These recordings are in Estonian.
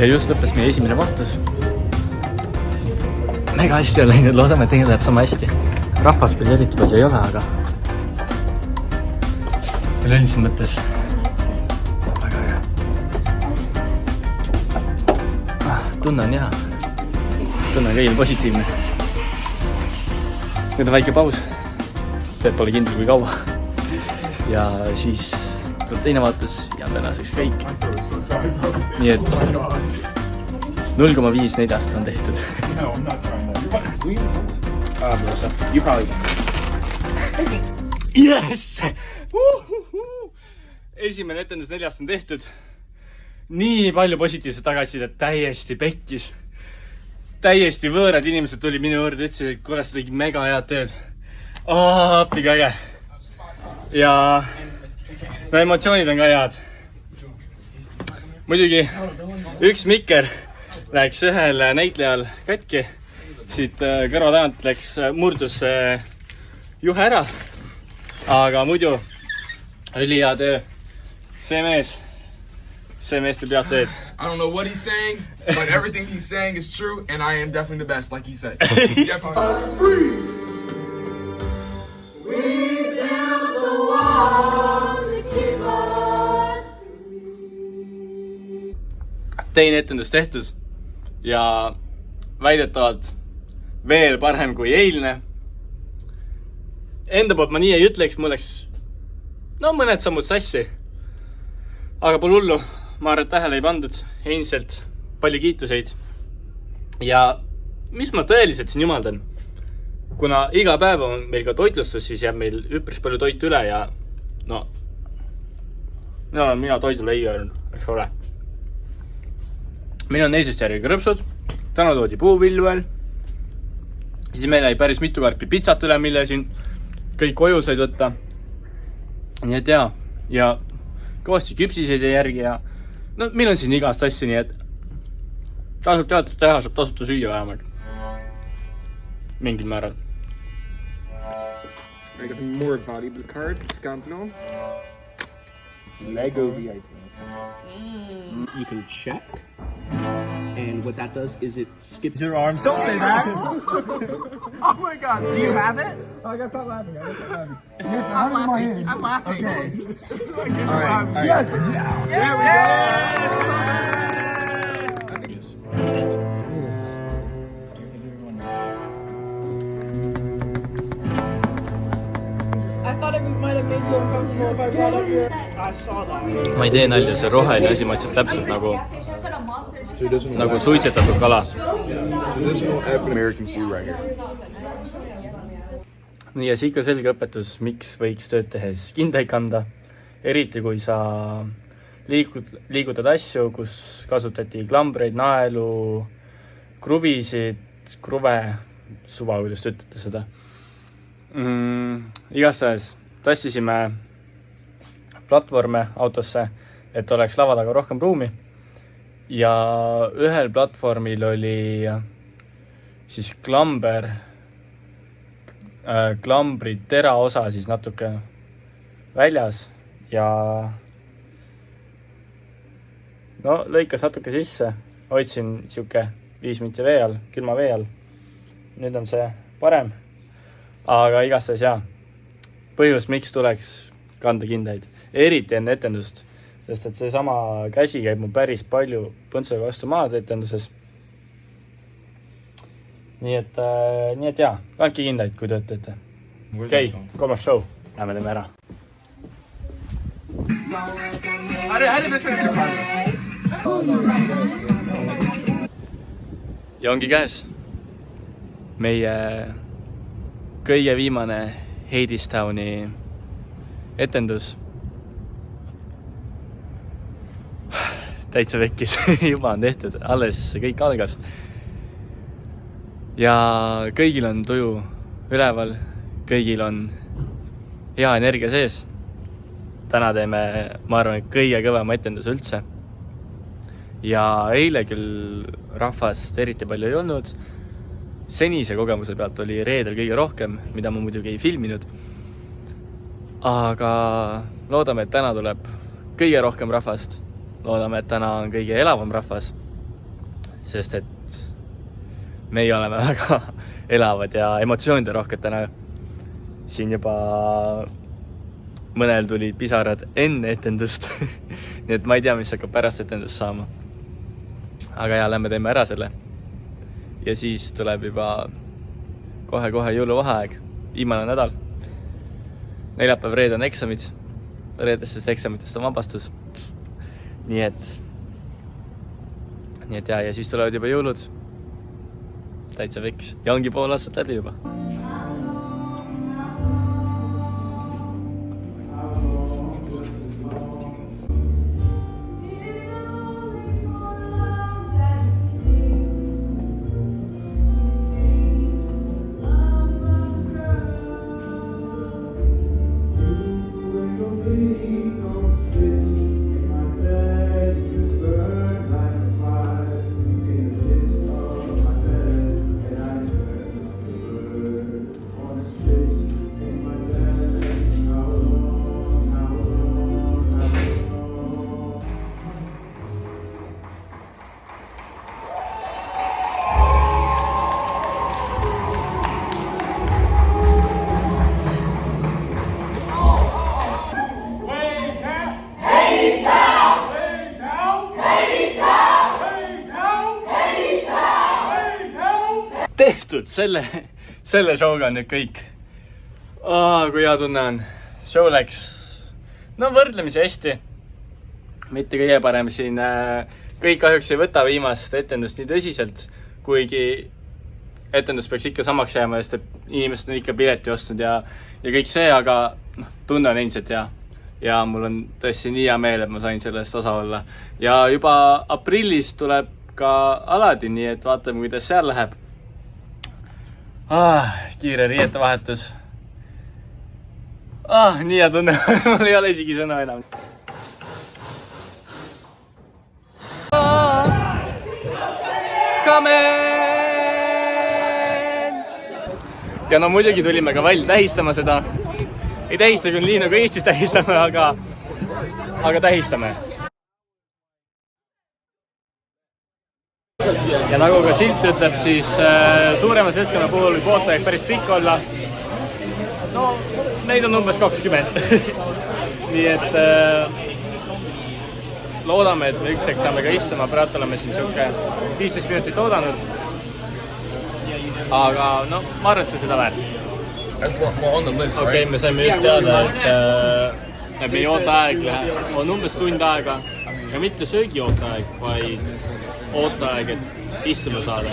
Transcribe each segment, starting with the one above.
Ja just lõppes meie esimene vaatus. Mega hästi on läinud, loodame, et teine läheb sama hästi. Rahvas küll eriti palju ei ole, aga üleüldises mõttes väga hea. Tunne on hea. Tunne on kõigil positiivne. Nüüd on väike paus. Teeb pole kindel kui kaua. Ja siis tuleb teine vaatus ja on tänaseks kõik. Nii et 0,5/4 on tehtud. Yes! Esimene etendus 4 on tehtud. Nii palju positiivset tagasisidet, täiesti pekkis. Täiesti võõrad inimesed tuli minu juurde, ütlesid, et kuule, sa tegid mega head tööd. Appi kõige. Ja emotsioonid on ka head. Muidugi üks mikker läks ühel näitlejal katki. Siit kõrva tagant murdus juhe ära. Aga muidu oli hea töö. See mees teeb head tööd. I don't know what he's saying, but everything he's saying is true, and I am definitely the best, like he said. Definitely. We build the walls to keep us. Teine etendus tehtud ja väidetavalt veel parem kui eilne. Enda poolt ma nii ei ütleks, mul läks mõned sammud sassi. Aga pole hullu, ma arvan, et tähele ei pandud. Endiselt palju kiituseid. Ja mis ma tõeliselt siin jumaldan? Kuna iga päev on meil ka toitlustus, siis jääb meil üpris palju toitu üle ja mina toidule ei öelnud, eks ole. Meil on 4. järgi krõpsud, täna toodi puuvilju veel. Siis meil jäi päris mitu karpi pitsat üle, mille siin kõik koju said võtta. Nii et ja kõvasti küpsiseid järgi ja meil on siin igast asju, nii et tasub teatrit teha, saab tasuta süüa vähemalt. Mingil määral. I got more valuable card, Camp Nou. Lego VIP. You can check, and what that does is it skips your arms. Don't say that. Oh my god, do you have it? I gotta stop laughing. I'm laughing. I'm laughing. Okay. All right. Yes. There we go. I think it's... I thought it might have made you uncomfortable if I brought up your... I saw that. Ma ei tee nalja, see roheline asi maitseb täpselt nagu suitsetatud kala. Traditional African-American food right here. Nii ja siika selge õpetus, miks võiks tööd tehes kindaid kanda. Eriti kui sa liigutad asju, kus kasutati klambreid, naelu, kruve, suva, kuidas te ütlete seda. Igastahes tassisime platvorme autosse, et oleks lava taga rohkem ruumi. Ja ühel platvormil oli siis klambri teraosa siis natuke väljas ja lõikas natuke sisse. Hoidsin siuke 5 minti vee all, külma vee all. Nüüd on see parem. Aga igastahes põhjus, miks tuleks kanda kindaid. Eriti enne etendust, sest et see sama käsi käib mul päris palju põntsaga vastu maad etenduses. Nii et kandke kindaid, kui tööd teete. Okei, 3. show. Lähme teeme ära. How did this finish? Ja ongi käes meie kõige viimane Hadestowni etendus. täitsa vekkis juba on tehtud, alles kõik algas. Ja kõigil on tuju üleval, kõigil on hea energia sees. Täna teeme, ma arvan, kõige kõvema etendus üldse. Ja eile küll rahvast eriti palju ei olnud. Senise kogemuse pealt oli reedel kõige rohkem, mida ma muidugi ei filminud. Aga loodame, et täna tuleb kõige rohkem rahvast. Loodame, et täna on kõige elavam rahvas, sest et meie oleme väga elavad ja emotsioonide rohked täna. Siin juba mõnel tulid pisarad enne etendust, nii et ma ei tea, mis hakkab pärast etendust saama. Aga ja, lähme teeme ära selle. Ja siis tuleb juba kohe jõuluvaheaeg, viimane nädal. Neljapäev, reede on eksamid, reedestest eksamitest on vabastus. Nii et ja siis tulevad juba jõulud. Täitsa veks. Ja ongi pool aastat läbi juba. Tehtud, selle showga on nüüd kõik. Kui hea tunne on. Show läks võrdlemisi hästi. Mitte kõige parem siin. Kõik kahjuks ei võta viimast etendust nii tõsiselt, kuigi etendus peaks ikka samaks jääma, sest inimesed on ikka pileti ostnud ja kõik see, aga tunne on endiselt hea. Ja mul on tõesti nii hea meel, et ma sain sellest osa olla. Ja juba aprillis tuleb ka Aladin, nii et vaatame, kuidas seal läheb. Kiire riiete vahetus. Nii hea tunne. Mul ei ole isegi sõna enam. Kamen! Ja muidugi tulime ka välja tähistama seda. Ei tähista küll nii nagu Eestis tähistame, aga tähistame. Ja nagu ka silt ütleb, siis suurema seltskonna puhul võib ootajaid päris pikk olla. Neid on umbes 20. Nii et loodame, et me ükseks saame ka istuma. Praegu oleme siin 15 minutit oodanud. Aga ma arvan, et see seda väärt. Okei, me saime just teada, et meie ooteaeg on umbes tund aega. Ja mitte söögi ooteaeg, vaid ooteaeg, et istuma saada.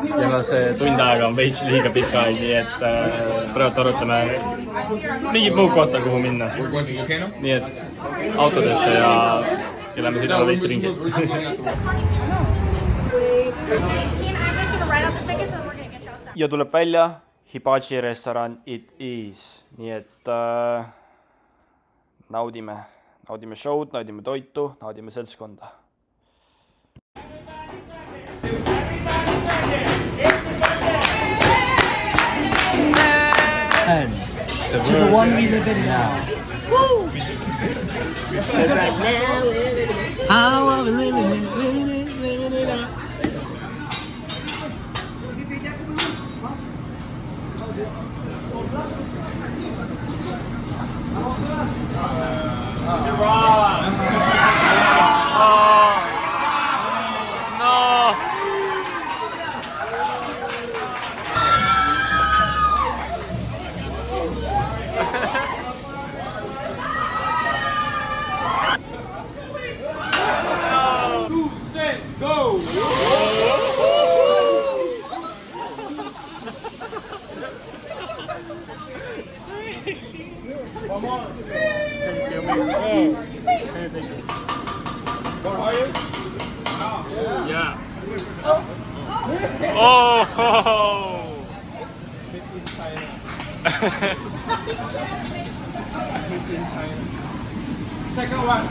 Ja see tund aega on veits liiga pikka aeg, nii et praegu arutame mingit muud kohta, kuhu minna. Nii et autodesse ja lähme sõidame veits ringi. Ja tuleb välja Hibachi restoran It Is. Nii et naudime show'd, naudime toitu, naudime seltskonda. To the one we live in now. Woo! That's right. Now we're living it. How are we living it out? You're wrong. No. Go! Come on. Oh! Second one.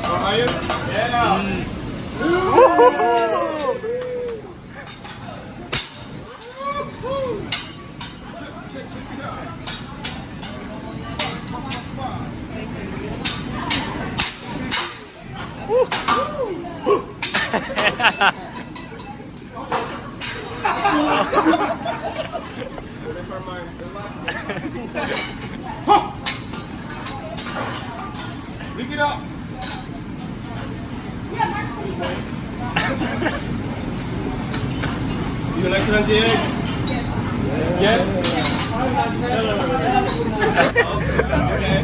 How are you? Yeah. Pick it up. You like crunchy egg? Yes.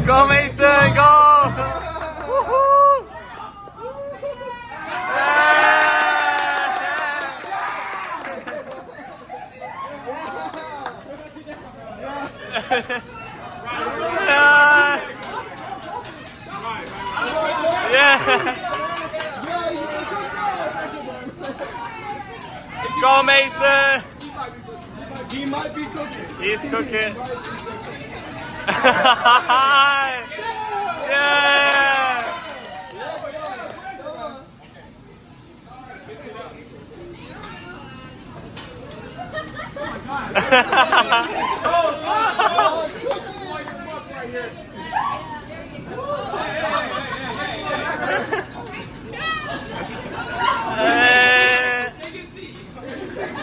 Go Mason, go! Woohoo! Yeah. Go Mason! He might be cooking. He's cooking. Yeah!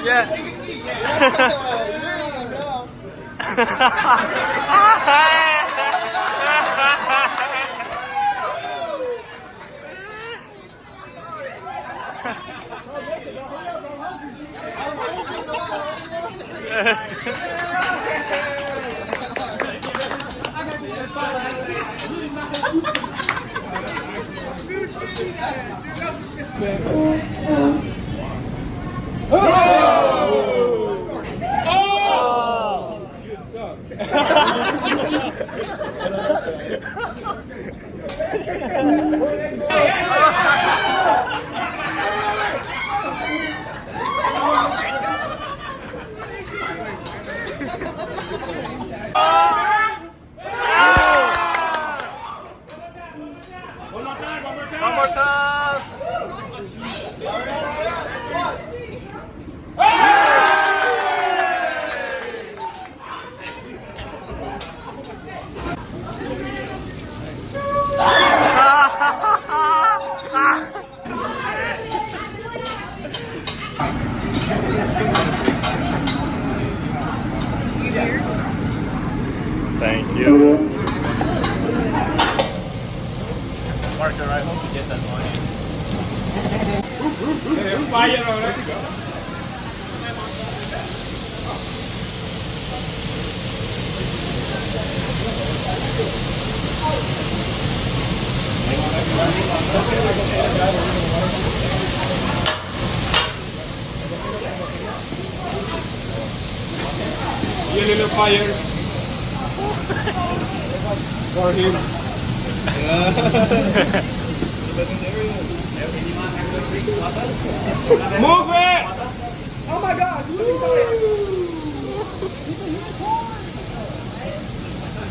Yeah. One more time. Thank you. Marker, I hope you get that money. Fire already. A little fire for him. Move it! Oh my God!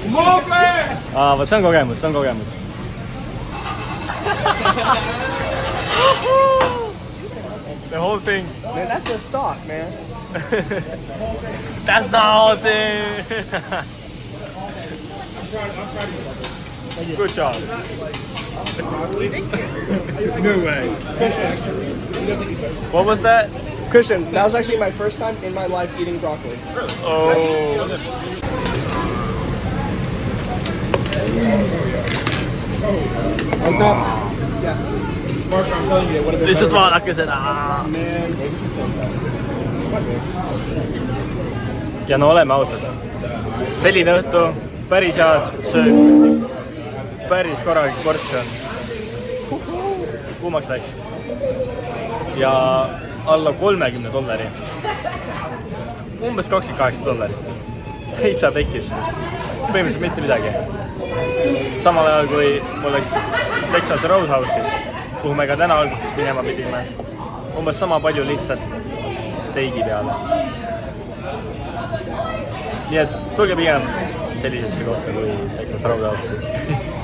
Move it! Vot see on kogemus, see on kogemus. The whole thing. Man, that's the stock, man. That's the whole thing. Good job. No way. What was that? Christian, that was actually my first time in my life eating broccoli. Oh. On top. Yeah. Mark, I'm telling you, what have Lihtsalt vaadake seda. Ja no oleme ausad. Selline õhtu, päris head söök, päris korralik portsjon. Kuumaks läks. Ja alla $30. Umbes $28. Täitsa pekkis. Põhimõtteliselt mitte midagi. Samal ajal kui mul läks Texas Roadhouse'is kuhu me ka täna alguses minema pidime. Umbes sama palju lihtsalt steigi peale. Nii et tulge pigem sellisesse kohta kui Texas Roadhouse'i.